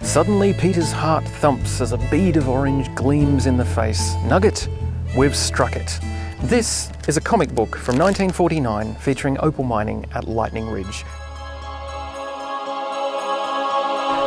Suddenly Peter's heart thumps as a bead of orange gleams in the face. Nugget, we've struck it. This is a comic book from 1949 featuring opal mining at Lightning Ridge.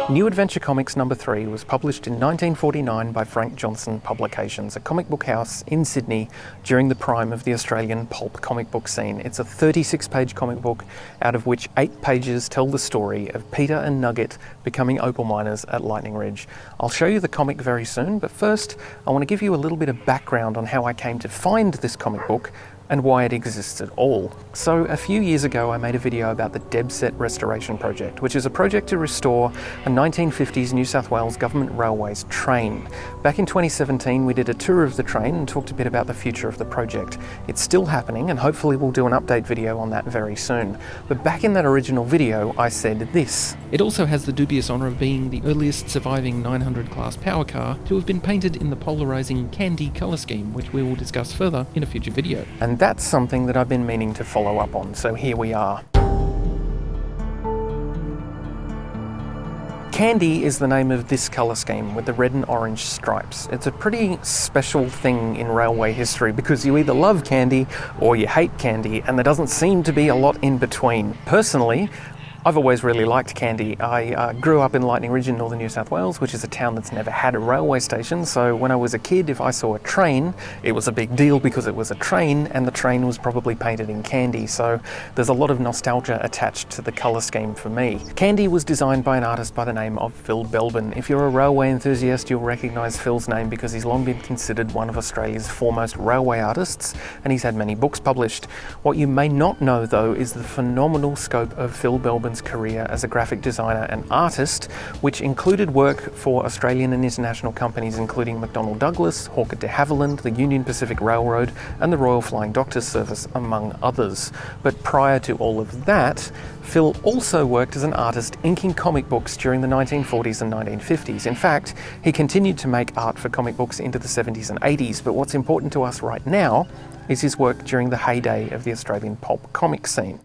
New Adventure Comics number 3 was published in 1949 by Frank Johnson Publications, a comic book house in Sydney during the prime of the Australian pulp comic book scene. It's a 36-page comic book, out of which 8 pages tell the story of Peter and Nugget becoming opal miners at Lightning Ridge. I'll show you the comic very soon, but first I want to give you a little bit of background on how I came to find this comic book and why it exists at all. So a few years ago I made a video about the Debset Restoration Project, which is a project to restore a 1950s New South Wales Government Railways train. Back in 2017 we did a tour of the train and talked a bit about the future of the project. It's still happening and hopefully we'll do an update video on that very soon. But back in that original video I said this. It also has the dubious honour of being the earliest surviving 900 class power car to have been painted in the polarising candy colour scheme, which we will discuss further in a future video. And that's something that I've been meaning to follow up on, so here we are. Candy is the name of this colour scheme with the red and orange stripes. It's a pretty special thing in railway history because you either love candy or you hate candy, and there doesn't seem to be a lot in between. Personally, I've always really liked candy. I grew up in Lightning Ridge in northern New South Wales, which is a town that's never had a railway station, so when I was a kid, if I saw a train, it was a big deal because it was a train, and the train was probably painted in candy, so there's a lot of nostalgia attached to the colour scheme for me. Candy was designed by an artist by the name of Phil Belbin. If you're a railway enthusiast, you'll recognise Phil's name because he's long been considered one of Australia's foremost railway artists, and he's had many books published. What you may not know, though, is the phenomenal scope of Phil Belbin's career as a graphic designer and artist, which included work for Australian and international companies including McDonnell Douglas, Hawker de Havilland, the Union Pacific Railroad and the Royal Flying Doctors Service, among others. But prior to all of that, Phil also worked as an artist inking comic books during the 1940s and 1950s. In fact, he continued to make art for comic books into the 70s and 80s, but what's important to us right now is his work during the heyday of the Australian pulp comic scene.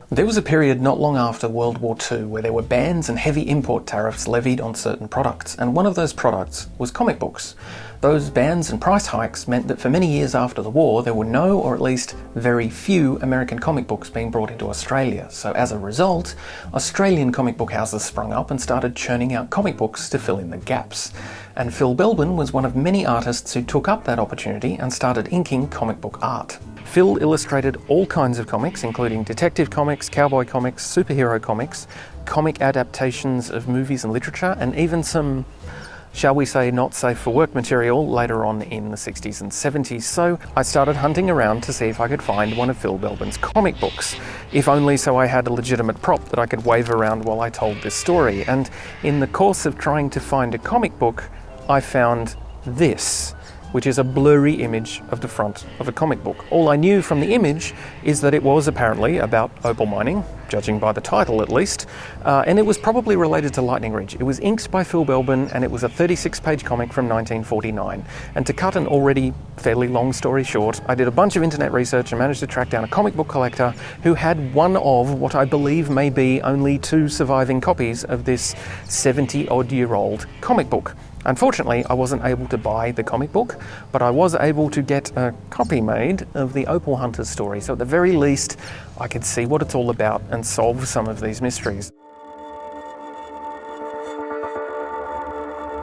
There was a period not long after World War II where there were bans and heavy import tariffs levied on certain products, and one of those products was comic books. Those bans and price hikes meant that for many years after the war there were no, or at least very few, American comic books being brought into Australia. So as a result, Australian comic book houses sprung up and started churning out comic books to fill in the gaps. And Phil Belbin was one of many artists who took up that opportunity and started inking comic book art. Phil illustrated all kinds of comics, including detective comics, cowboy comics, superhero comics, comic adaptations of movies and literature, and even some, shall we say, not safe for work material later on in the 60s and 70s. So I started hunting around to see if I could find one of Phil Belbin's comic books, if only so I had a legitimate prop that I could wave around while I told this story. And in the course of trying to find a comic book, I found this, which is a blurry image of the front of a comic book. All I knew from the image is that it was apparently about opal mining, judging by the title at least, and it was probably related to Lightning Ridge. It was inked by Phil Belbin and it was a 36-page comic from 1949. And to cut an already fairly long story short, I did a bunch of internet research and managed to track down a comic book collector who had one of what I believe may be only 2 surviving copies of this 70-odd-year-old comic book. Unfortunately, I wasn't able to buy the comic book, but I was able to get a copy made of the Opal Hunters story, so at the very least I could see what it's all about and solve some of these mysteries.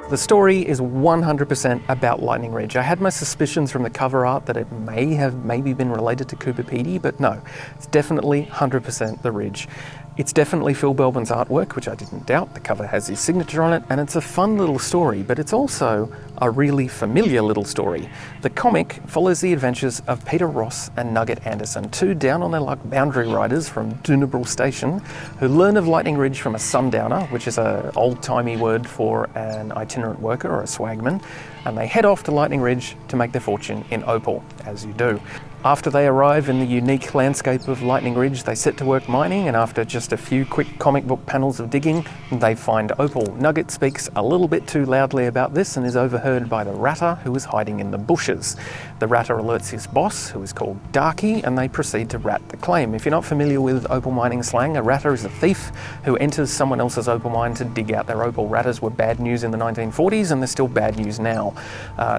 The story is 100% about Lightning Ridge. I had my suspicions from the cover art that it may have maybe been related to Cooper Pedy, but no, it's definitely 100% the Ridge. It's definitely Phil Belbin's artwork, which I didn't doubt. The cover has his signature on it, and it's a fun little story, but it's also a really familiar little story. The comic follows the adventures of Peter Ross and Nugget Anderson, 2 down-on-their-luck boundary riders from Doonabrill Station, who learn of Lightning Ridge from a sundowner, which is an old-timey word for an itinerant worker or a swagman, and they head off to Lightning Ridge to make their fortune in opal, as you do. After they arrive in the unique landscape of Lightning Ridge, they set to work mining, and after just a few quick comic book panels of digging, they find Opal. Nugget speaks a little bit too loudly about this and is overheard by the Ratter, who is hiding in the bushes. The Ratter alerts his boss, who is called Darky, and they proceed to rat the claim. If you're not familiar with opal mining slang, a ratter is a thief who enters someone else's opal mine to dig out their opal. Ratters were bad news in the 1940s, and they're still bad news now.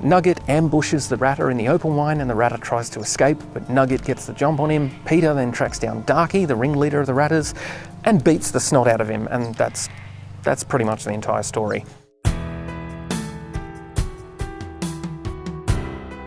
Nugget ambushes the Ratter in the opal mine, and the Ratter tries to escape, but Nugget gets the jump on him. Peter then tracks down Darky, the ringleader of the Ratters, and beats the snot out of him, and that's pretty much the entire story.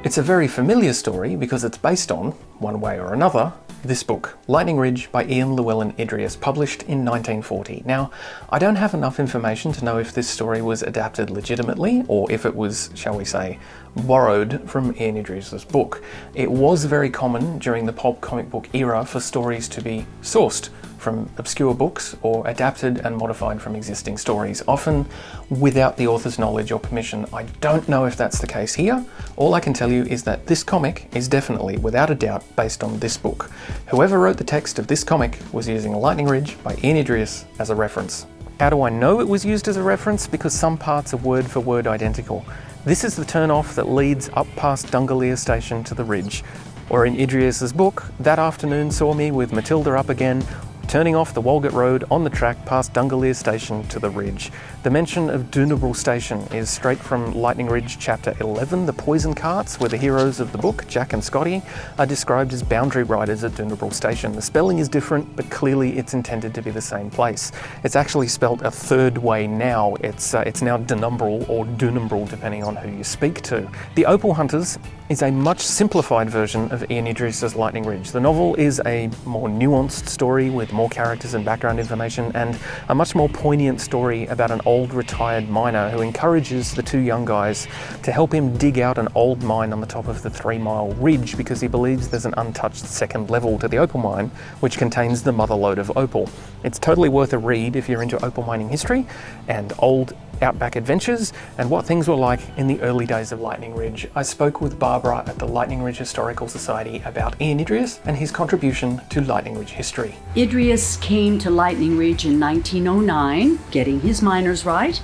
It's a very familiar story because it's based on, one way or another, this book, Lightning Ridge by Ian Llewellyn Idrius, published in 1940. Now, I don't have enough information to know if this story was adapted legitimately or if it was, shall we say, borrowed from Ian Idrius's book. It was very common during the pulp comic book era for stories to be sourced from obscure books or adapted and modified from existing stories, often without the author's knowledge or permission. I don't know if that's the case here. All I can tell you is that this comic is definitely, without a doubt, based on this book. Whoever wrote the text of this comic was using Lightning Ridge by Ian Idrius as a reference. How do I know it was used as a reference? Because some parts are word for word identical. This is the turn-off that leads up past Dungalear Station to the ridge. Or in Idrius's book, that afternoon saw me with Matilda up again, turning off the Walgett Road on the track past Dungalear Station to the ridge. The mention of Doonable Station is straight from Lightning Ridge Chapter 11, The Poison Carts, where the heroes of the book, Jack and Scotty, are described as boundary riders at Doonable Station. The spelling is different, but clearly it's intended to be the same place. It's actually spelt a third way now. It's now Denumbrel or Doonumbrel, depending on who you speak to. The Opal Hunters is a much simplified version of Ian Idrius's Lightning Ridge. The novel is a more nuanced story with more characters and background information, and a much more poignant story about an old retired miner who encourages the two young guys to help him dig out an old mine on the top of the 3 Mile Ridge because he believes there's an untouched second level to the opal mine which contains the mother lode of opal. It's totally worth a read if you're into opal mining history and old outback adventures and what things were like in the early days of Lightning Ridge. I spoke with Barbara at the Lightning Ridge Historical Society about Ian Idrius and his contribution to Lightning Ridge history. Idrius came to Lightning Ridge in 1909, getting his miners right.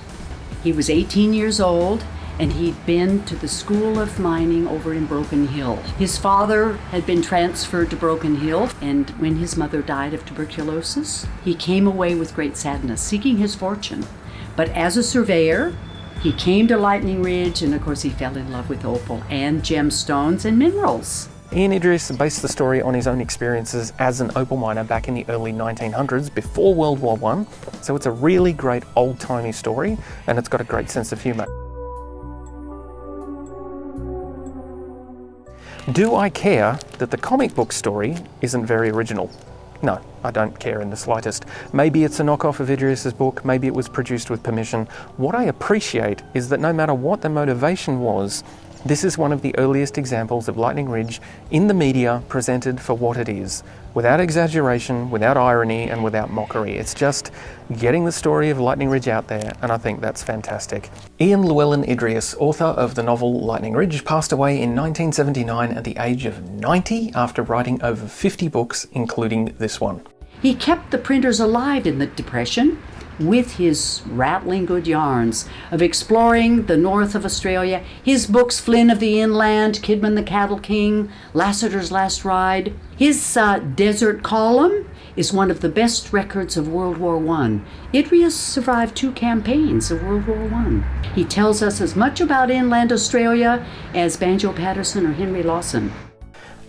He was 18 years old and he'd been to the School of Mining over in Broken Hill. His father had been transferred to Broken Hill, and when his mother died of tuberculosis, he came away with great sadness, seeking his fortune. But as a surveyor, he came to Lightning Ridge, and of course he fell in love with opal and gemstones and minerals. Ian Idrius based the story on his own experiences as an opal miner back in the early 1900s, before World War I, so it's a really great old-timey story, and it's got a great sense of humour. Do I care that the comic book story isn't very original? No, I don't care in the slightest. Maybe it's a knockoff of Idrius's book, maybe it was produced with permission. What I appreciate is that no matter what the motivation was, this is one of the earliest examples of Lightning Ridge in the media presented for what it is, without exaggeration, without irony, and without mockery. It's just getting the story of Lightning Ridge out there, and I think that's fantastic. Ian Llewellyn Idrius, author of the novel Lightning Ridge, passed away in 1979 at the age of 90 after writing over 50 books, including this one. He kept the printers alive in the Depression with his rattling good yarns of exploring the north of Australia. His books, Flynn of the Inland, Kidman the Cattle King, Lassiter's Last Ride. His desert column is one of the best records of World War I. Idrius survived 2 campaigns of World War I. He tells us as much about inland Australia as Banjo Patterson or Henry Lawson.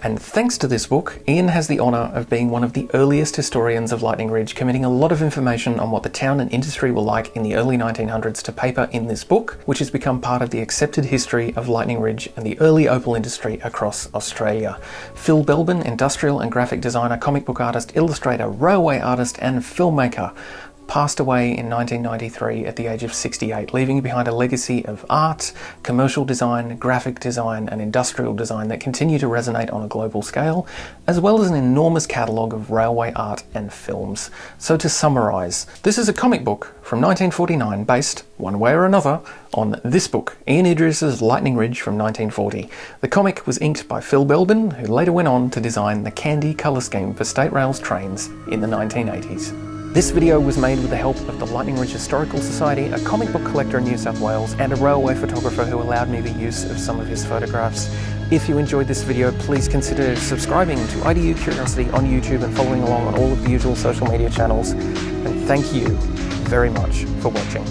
And thanks to this book, Ian has the honour of being one of the earliest historians of Lightning Ridge, committing a lot of information on what the town and industry were like in the early 1900s to paper in this book, which has become part of the accepted history of Lightning Ridge and the early opal industry across Australia. Phil Belbin, industrial and graphic designer, comic book artist, illustrator, railway artist and filmmaker. passed away in 1993 at the age of 68, leaving behind a legacy of art, commercial design, graphic design, and industrial design that continue to resonate on a global scale, as well as an enormous catalogue of railway art and films. So to summarise, this is a comic book from 1949 based, one way or another, on this book, Ian Idris's Lightning Ridge from 1940. The comic was inked by Phil Belbin, who later went on to design the candy colour scheme for State Rail's trains in the 1980s. This video was made with the help of the Lightning Ridge Historical Society, a comic book collector in New South Wales, and a railway photographer who allowed me the use of some of his photographs. If you enjoyed this video, please consider subscribing to IDU Curiosity on YouTube and following along on all of the usual social media channels. And thank you very much for watching.